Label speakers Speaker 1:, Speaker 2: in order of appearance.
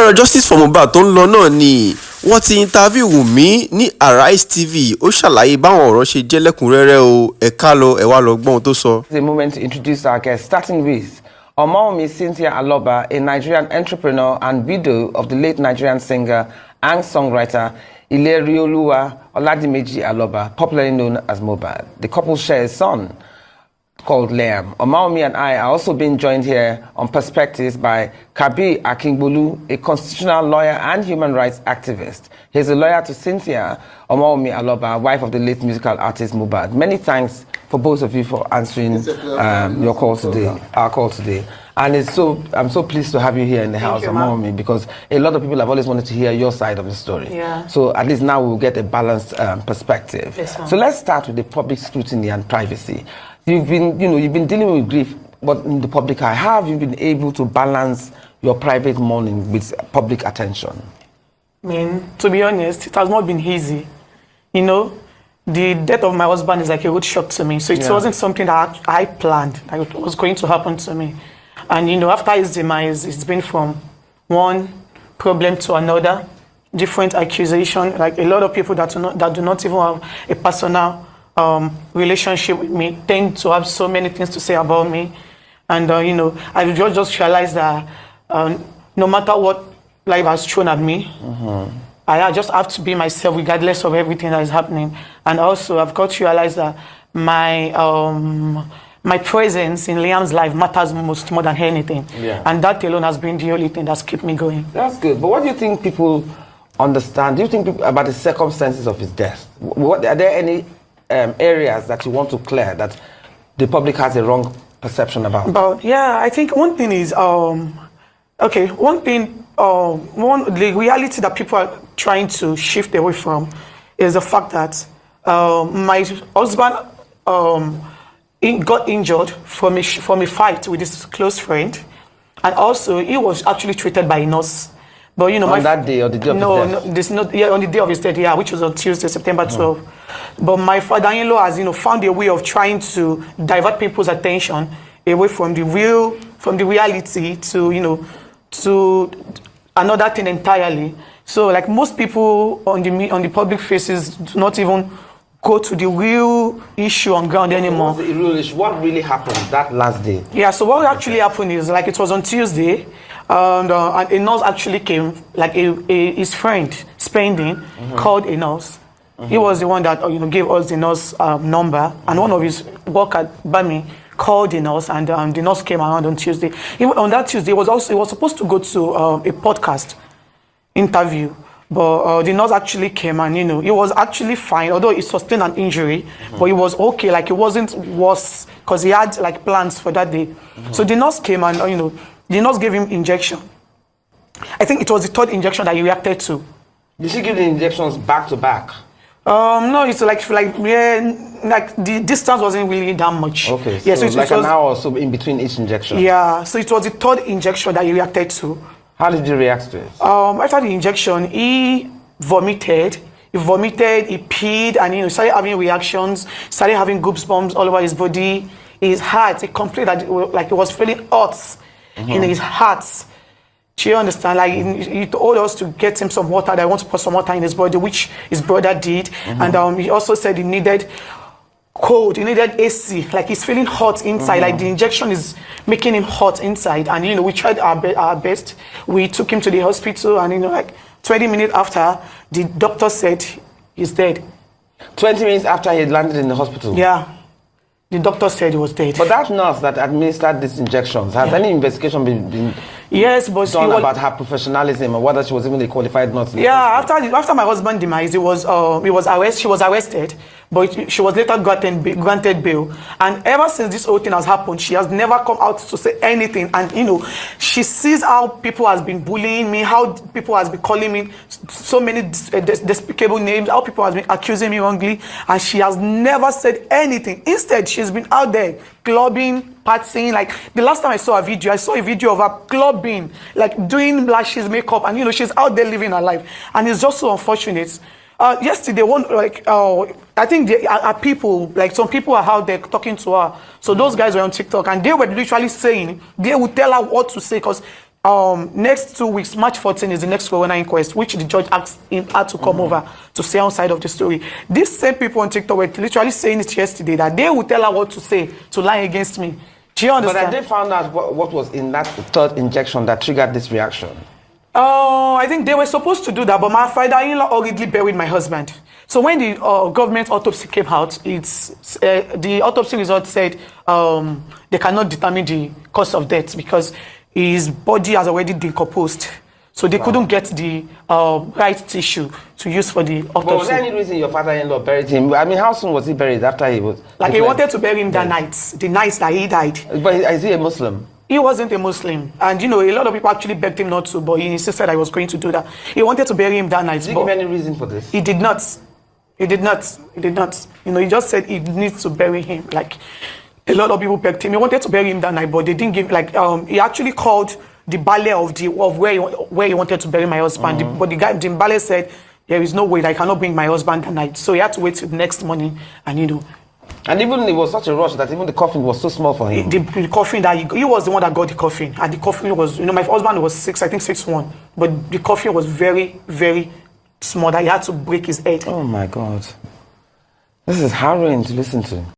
Speaker 1: ọ̀rọ̀ justice for Mohbad tó ń lọ náà ni wọ́n ti interview Wunmi ní Arise TV. Ó ṣàlàyé báwọn ọ̀rọ̀ ṣe jẹ́ lẹ́kùnrẹ́rẹ́ o. Ẹ ká lọ ẹ wá lọ gbọ́n tó sọ.
Speaker 2: It's a moment to introduce our guest, starting with Omowunmi Aloba, a Nigerian entrepreneur and widow of the late Nigerian singer and songwriter Ilerioluwa Oladimeji Aloba, popularly known as Mohbad. The couple share a son called Liam. Omowunmi and I are also being joined here on Perspectives by Kabir Akingbolu, a constitutional lawyer and human rights activist. He's a lawyer to Cynthia Omowunmi Aloba, wife of the late musical artist Mohbad. Many thanks for both of you for answering your call today, our call today. And I'm so pleased to have you here in the house, Omowunmi, because a lot of people have always wanted to hear your side of the story. Yeah. So at least now we'll get a balanced perspective. Yes, so let's start with the public scrutiny and privacy. You've been dealing with grief, but in the public eye, how have you been able to balance your private mourning with public attention?
Speaker 3: I mean, to be honest, it has not been easy. You know, the death of my husband is like a road shock to me. So it wasn't something that I planned, like it was going to happen to me. And you know, after his demise, it's been from one problem to another, different accusation. Like a lot of people that do not even have a personal relationship with me tend to have so many things to say about me. And you know, I just realized that no matter what life has thrown at me, I just have to be myself regardless of everything that is happening. And also I've got to realize that my presence in Liam's life matters more than anything. And that alone has been the only thing that's kept me going. That's
Speaker 2: good. But what do you think people understand? Do you think about the circumstances of his death? Are there any areas that you want to clear that the public has a wrong perception about?
Speaker 3: Yeah, I think one thing is, the reality that people are trying to shift away from is the fact that my husband got injured from a fight with his close friend, and also he was actually treated by a nurse. But you know,
Speaker 2: on that day or the day of his death?
Speaker 3: On the day of his death, which was on Tuesday, September 12th. But my father-in-law has, found a way of trying to divert people's attention away from the reality to, to another thing entirely. So, like most people on the public faces do not even go to the real issue on ground anymore.
Speaker 2: What really happened that last day? Yeah. So
Speaker 3: what actually happened is, like, it was on Tuesday. And a nurse actually came, like his friend, Spending, called a nurse. He was the one that gave us the nurse number, and one of his workers, Bami, called the nurse, and the nurse came around on Tuesday. On that Tuesday, he was supposed to go to a podcast interview, but the nurse actually came, and he was actually fine, although he sustained an injury, but he was okay, like it wasn't worse, because he had like plans for that day. So the nurse came, and the nurse gave him injection. I think it was the third injection that he reacted to.
Speaker 2: Did she give the injections back to back?
Speaker 3: No, it's like the distance wasn't really that much.
Speaker 2: Okay, so yeah, so it was an hour or so in between each injection.
Speaker 3: Yeah, so it was the third injection that he reacted to.
Speaker 2: How did you react to it?
Speaker 3: After the injection, he vomited. He peed, and started having reactions, started having goosebumps all over his body. His heart, it complained that it was feeling hot in his heart. Do you understand? Like he told us to get him some water. That I want to put some water in his body, which his brother did. And he also said he needed cold, he needed AC. Like he's feeling hot inside. Like the injection is making him hot inside. And we tried our best. We took him to the hospital, and like 20 minutes after, the doctor said he's dead.
Speaker 2: 20 minutes after he had landed in the hospital?
Speaker 3: Yeah. The doctor said he was dead.
Speaker 2: But that nurse that administered these injections, has any investigation been
Speaker 3: yes, but
Speaker 2: done about her professionalism, or whether she was even a qualified nurse?
Speaker 3: Yeah, after my husband's demise, she was arrested, but she was later granted bail. And ever since this whole thing has happened, she has never come out to say anything. And she sees how people has been bullying me, how people has been calling me so many despicable names, how people has been accusing me wrongly, and she has never said anything. Instead, she's been out there clubbing, partying. Like the last time I saw a video of her clubbing, like doing lashes, makeup, and she's out there living her life. And it's just so unfortunate. Yesterday, I think there are people, like some people are out there talking to her. So those guys were on TikTok, and they were literally saying, they would tell her what to say, because next 2 weeks, March 14 is the next coroner inquest, which the judge asked him had to come over to say on side of the story. These same people on TikTok were literally saying it yesterday that they would tell her what to say to lie against me. Do you understand?
Speaker 2: But I did find out what was in that third injection that triggered this reaction.
Speaker 3: I think they were supposed to do that, but my father-in-law already buried my husband. So when the government autopsy came out, the autopsy result said they cannot determine the cause of death because his body has already decomposed. So they couldn't get the right tissue to use for the autopsy.
Speaker 2: But was there any reason your father-in-law buried him? I mean, how soon was he buried after he was...
Speaker 3: Like he wanted to bury him that night, the night that he died.
Speaker 2: But is he a Muslim?
Speaker 3: He wasn't a Muslim. And, you know, a lot of people actually begged him not to, but he insisted I was going to do that. He wanted to bury him that night.
Speaker 2: Did he give any reason for this?
Speaker 3: He did not. He did not. He did not. You know, he just said he needs to bury him. Like, a lot of people begged him. He wanted to bury him that night, but they didn't give, like, he actually called the baale of where he wanted to bury my husband. But the baale said, there is no way that I cannot bring my husband that night. So he had to wait till the next morning and, you know.
Speaker 2: And even it was such a rush that even the coffin was so small for him.
Speaker 3: The coffin that he was the one that got the coffin. And the coffin was, you know, my husband was 6'1". But the coffin was very, very small that he had to break his head.
Speaker 2: Oh my God. This is harrowing to listen to.